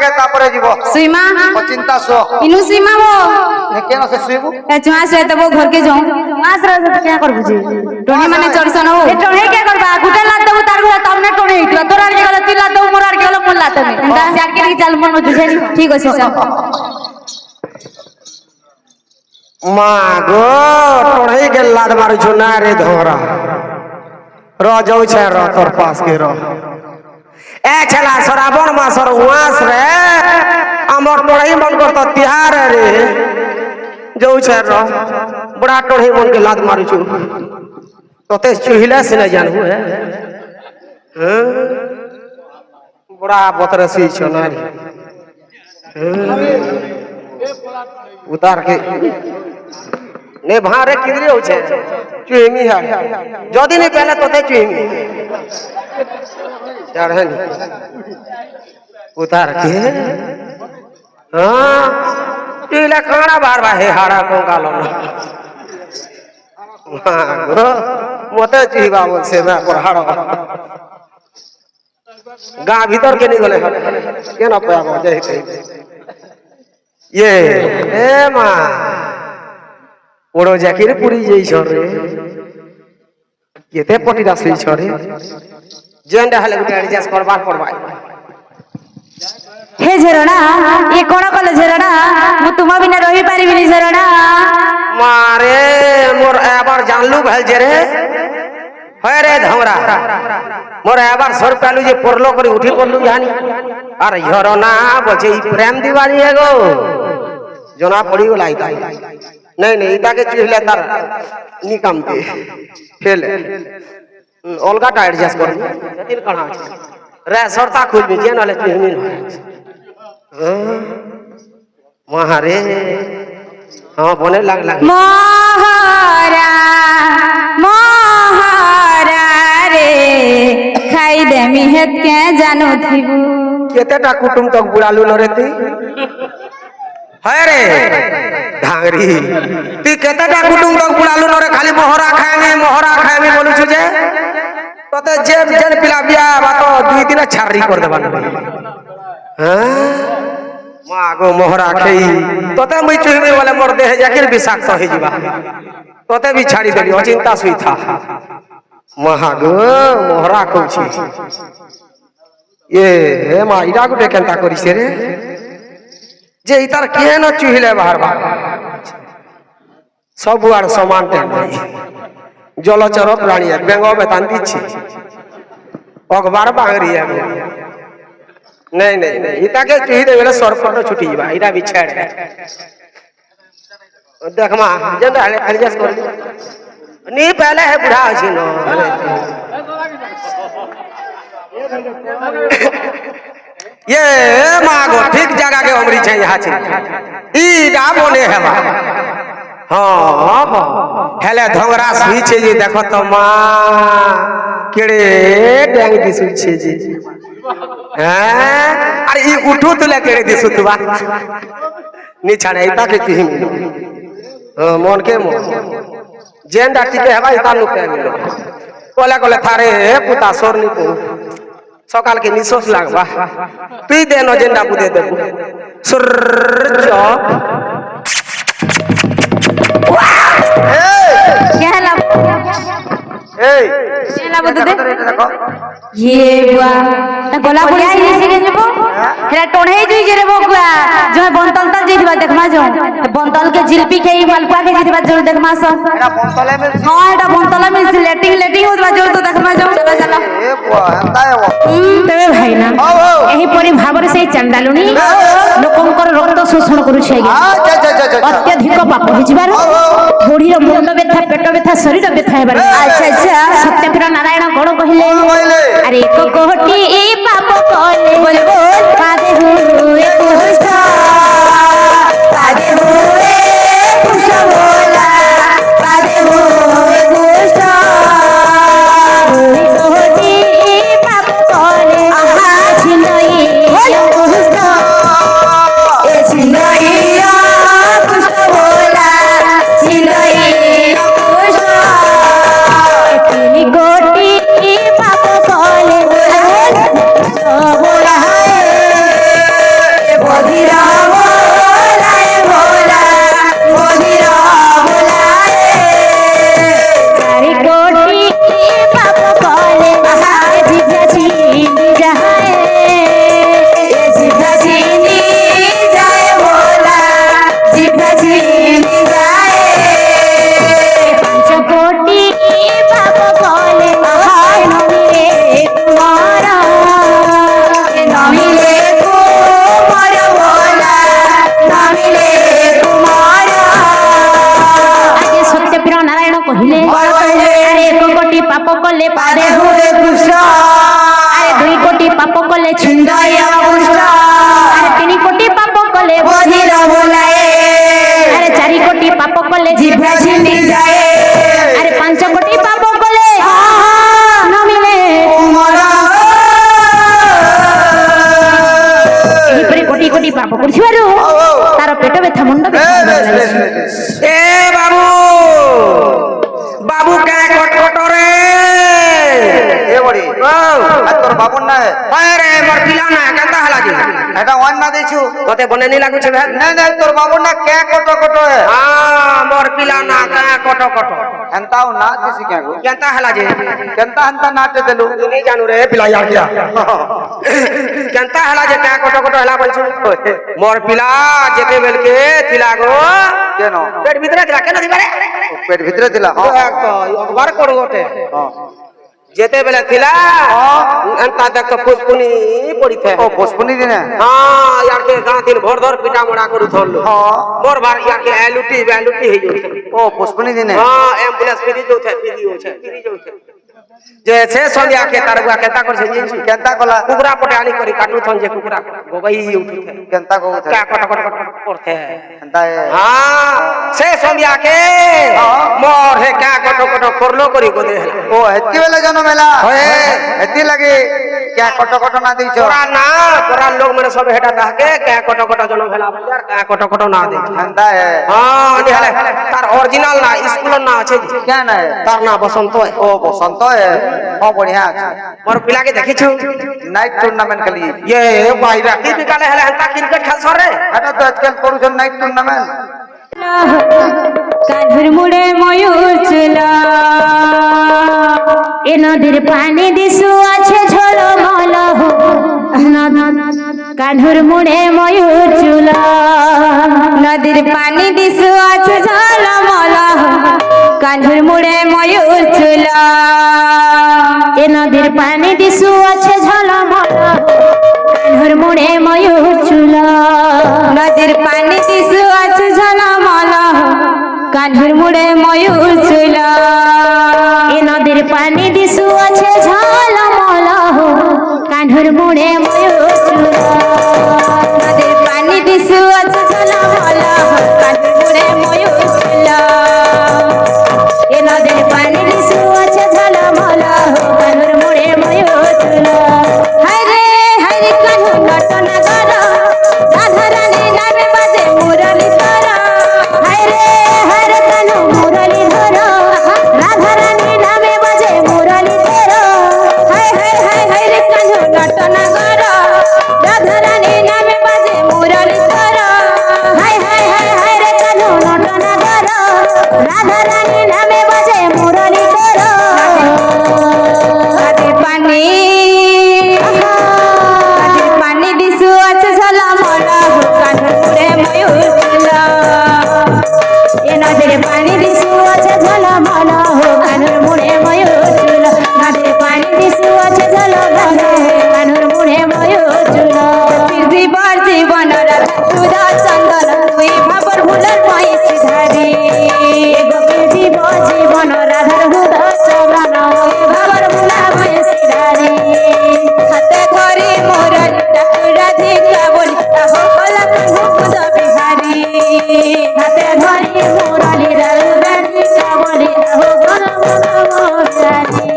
के तापरे जीव सीमा चिंता सो इनु सीमा वो केन से सुइबु ए चुआ से तो वो घर के जाऊं मास रे तो क्या करबु जी टोनी माने चरसन हो ए टोनी क्या करबा गुटे लात दबु तार घर तमने टोनी हितबा तोरा के गला तिला दबु मोरार के गला मोर लात में एंदा जाके की चाल मन बुझे नी ठीक अछि मागो टोनी के लात मारू छु ना रे धोरा र जाऊ छे र तोर पास के र ए छला श्रावण मासर उआस रे हमर टोनी मन करत तिहार रे जाऊ छे र बड़ा टोनी मन के लात मारू छु तोते चुहिला से न जानबू है बड़ा बतरसी छ ना रे उतार के ने भारे किदरे हो छे चुहिमी है जदी ने पहले तोते चुहिमी चढ़े नी उतार के हां तिला खाना बार बार हे हाड़ा को गालो गो मोते चुहिबा बोल से ना पर हाड़ा गा भीतर के निकले केना पाबो जाय ये ए मां ओड़ो जाकिर पुरी जई छरे केते पटीरा सई छरे जेंडा हले गुटे एडजस्ट करबा हे झरणा ये कोन कले झरणा मु तुमा बिना रही पारिबिनी झरणा मारे मोर एबार जानलू भल जे रे है रे धमरा मोर एबार सर पालू जे परलो करी उठी पड़लू जानी अरे झरणा बचे प्रेम दीवानी है गो जना पड़ी गला इता नहीं इता के चुहले तार निकम के फेल अलगा टा एडजस्ट कर जतिन कणा रे सरता खुल में जे नले चुहमी महारे हां बने लाग महारा रे खाई दे मिहत के जानो थीबू केतेटा कुटुम तक बुलालू न रेती है रे ढांगरी ती केतेटा कुटुम तक बुलालू न रे खाली मोहरा खाएमी बोलू छु जे तते जे जेन पिला बिया बातो दुई दिन छारी कर देबा हां मागो मोहरा खई तते मई चुहिबे वाले मोर देह जाकिर विषाक्त हो जिबा तते भी छाड़ी देली अचिंता सुई था महागो मोहरा कहू छी ये हे मा इडा गुटे केनता करी से रे जे इतार के न चुहिले बाहर सब आर समान टे जलचर प्राणी है बेंग बेतान दिछि अखबार बांगरी है नहीं इता के चुहि दे बेले सरपट छुटी जीवा इडा बिछाड़ देख मा जेंदा एडजस्ट कर नी पहले है बुढ़ा अछि न ये मागो ठीक जगह के उमरी छै यहाँ छै ई डाबोने हेबा हां हेले धोंगरा सुई छै जे देखो त मां केड़े डेंग दिसु छै जे हैं अरे ई उठू तुले केड़े दिसु तुबा नी छाड़े इता के किहिम मन के मन जेंडा टिके हेबा इता नु पे मिलो कोले थारे पुता सोरनी को सकाल के निसोस लागबा तुई दे न जेंडा बुदे दे सुर चप क्या ला ए क्या ला बता दे ये बुआ ना गोला बुढ़िया ही से जेबो हेरा टोणे जुई जे रे बकुआ जो बनतल तल जेदिबा देखमा जो बनतल के जिलपी के मलपुआ के जेदिबा जो देखमा स एरा बनतले में हां एटा बनतला में लेटिंग होदबा जो तो देखमा जो चला चला ए बुआ हंता है वो तबे भाई ना एही परि भाबर से चंडालुनी लोकंकर रक्त शोषण करू छै अत्यधिक पाप हो जिबार बुढ़ी रो मुंड व्यथा पेट व्यथा शरीर व्यथा हेबार अच्छा सत्यपुरा नारायण कोन कहिले अरे एक कोटी ए पाप कले बोल पादे हुए पुष्टा पादे हुए पुष्टा बोला पादे हुए पुष्टा एक कोटी ए पाप कले आहा छिनई पुष्टा ए छिनई पुष्टा बोला छिनई पुष्टा तीन कोटी पाप कले बोला কোটি কোটি পাপ করছিবারু তার পেট ব্যথা মুন্ড ব্যথা বেশ বেশ লাগছে। বেশ এ বাবু বাবু কে কটরে এ বড়ি আর তোর বাবুর না আরে মোর পিলা না কেনতা হলা জি এটা ওয়ান না দিছু তোতে বনে নি লাগুছে ভাই না না তোর বাবুর না কে কত কত হে মোর পিলা না কে কট কট হেন্তাও না দিছি কে গো কেনতা হলা জি কেনতা হেন্তা নাটে দেলু নি জানু রে পিলা ইয়ার কিয়া কেনতা হলা যে কে কট কট হলা বলছু মোর পিলা যেতে বেলকে থিলা গো কেন পেট ভিতরে থিলা কেন দিবারে পেট ভিতরে দিলা একবার করু ওটে হ্যাঁ যেতে বেলা থিলা এন্তা দেখতো পুষ্পুনি পড়িতে ও পুষ্পনি দিনে হ্যাঁ ইয়ার কে গাঁ দিন ভোর ধর পিটা মোড়া করে ধরলো হ্যাঁ মোর ভার ইয়ার কে এলুটি হই যাচ্ছে ও পুষ্পনি দিনে হ্যাঁ এম্বুলেন্স ফিরি যাচ্ছে ফিরি যাচ্ছে যে সে সন্ধ্যা কে তার বুয়া কেতা করছে জিনিস কেনতা কলা কুকুরা পটে আনি করি কাটু থন যে কুকুরা গোবাই উঠুতে কেনতা কো কা কট কট কট করতে হেন্তা হ্যাঁ সে সন্ধ্যা কে মোর হে কা কট কট করলো করি গোদে ও হেতি বেলা জন্ম মেলা হয়ে। হেতি লাগে কে কত কত না দিছ তোরা না তোরা লোক মানে সব হেটা তাকে কা কট কট জন ভেলা বাজার কা কট কট না দে হেন্তা হে হ্যাঁ নি হলে তার অরিজিনাল না স্কুলের না আছে কেন হে তার না বসন্ত ও বসন্ত হে ও বঢ়িয়া আছে মোর পিলাকে দেখিছু নাইট টুর্নামেন্ট খেলি ये भाई राती बिकाले हले हंता क्रिकेट खेल सरे এটা তো আজকাল করুছেন নাইট টুর্নামেন্ট কাঁধুর মুড়ে ময়ূর চুল এ নদীর পানি দিশু আছে ঝলমল কাঁধুর মুড়ে ময়ূর চুল নদীর পানি দিশু আছে ঝলমল কাঁধুর মুড়ে ময়ূর চুল এ নদীর পানি দিশু আছে ঝলমল কাঁধুর মুড়ে ময়ূর চুল নদীর পানি দিশু আছে ঝলমল কাঁধুর মুড়ে ময়ূর চুল এ নদীর পানি দিশু আছে ঝলমল কাঁধুর মুড়ে ময়ূর চুল নদীর পানি দিশু আছে ঝলমল কাঁধুর মুড়ে ময়ূর চুল এ নদীর পানি দিশু আছে ঝলমল কাঁধুর মুড়ে ময়ূর চুল হায় রে কাঁধুর নটনা গর রাধা রানী নামে বাজে মুরলি ধর হায় রে কানু মুরলি ধর রাধা রানী নামে বাজে মুরলি ধর হায় রে কানু নটনা গর রাধা রানী নামে বাজে মুরলি ধর হায় রে কানু নটনা গর রাধা রানী নামে বাজে মুরলি ধর নদীর পানি পানি দিশু আছে ঝলমল কাঁধুর মুড়ে ময়ূর চুল এ নদীর পানি দিশু আছে ঝলমল কাঁধুর মুড়ে ময়ূর চুল নদীর পানি দিশু আছে ঝলমল কাঁধুর মুড়ে ময়ূর চুল পৃথিবীর জীবন সুধা চন্দন তুই ভাবর ভুলর মহিষী ধারি গোপীর জীবন রাধার হুদা চন্দন ভাবর ভুলা মহিষী ধারি হাতে ধরি মোরল রাধিকা বলি আহ কলক মুকুদ বিহারি হাতে ধরি মোরলি রাধিকা বলি আহ কলক মুকুদ বিহারি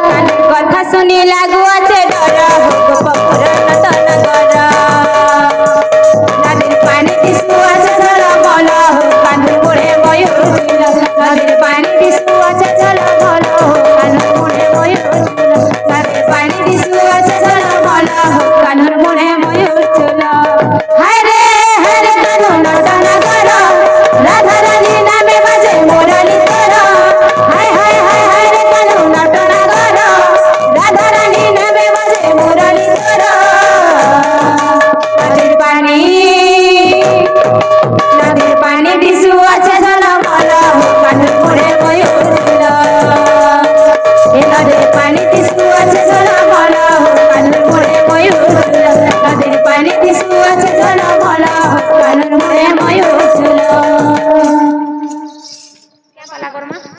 কানের কথা শুনি লাগু আছে ডর গোপপুর নটন গর নদীর পানি দিশু আছে ঝলমল কাঁধুর মুড়ে ময়ূর চুল নদীর পানি দিশু আছে ঝলমল কাঁধুর মুড়ে ময়ূর চুল নদীর পানি দিশু আছে ঝলমল কাঁধুর মুড়ে ময়ূর চুল হায় রে কাঁধুর নটন গর রাধা রানী নামে বাজে মুরলি ধর হায় রে কাঁধুর নটন গর রাধা রানী নামে বাজে মুরলি ধর নদীর পানি দিশু আছে ঝলমল কাঁধুর মুড়ে ময়ূর চুল এ নদীর পানি দিশু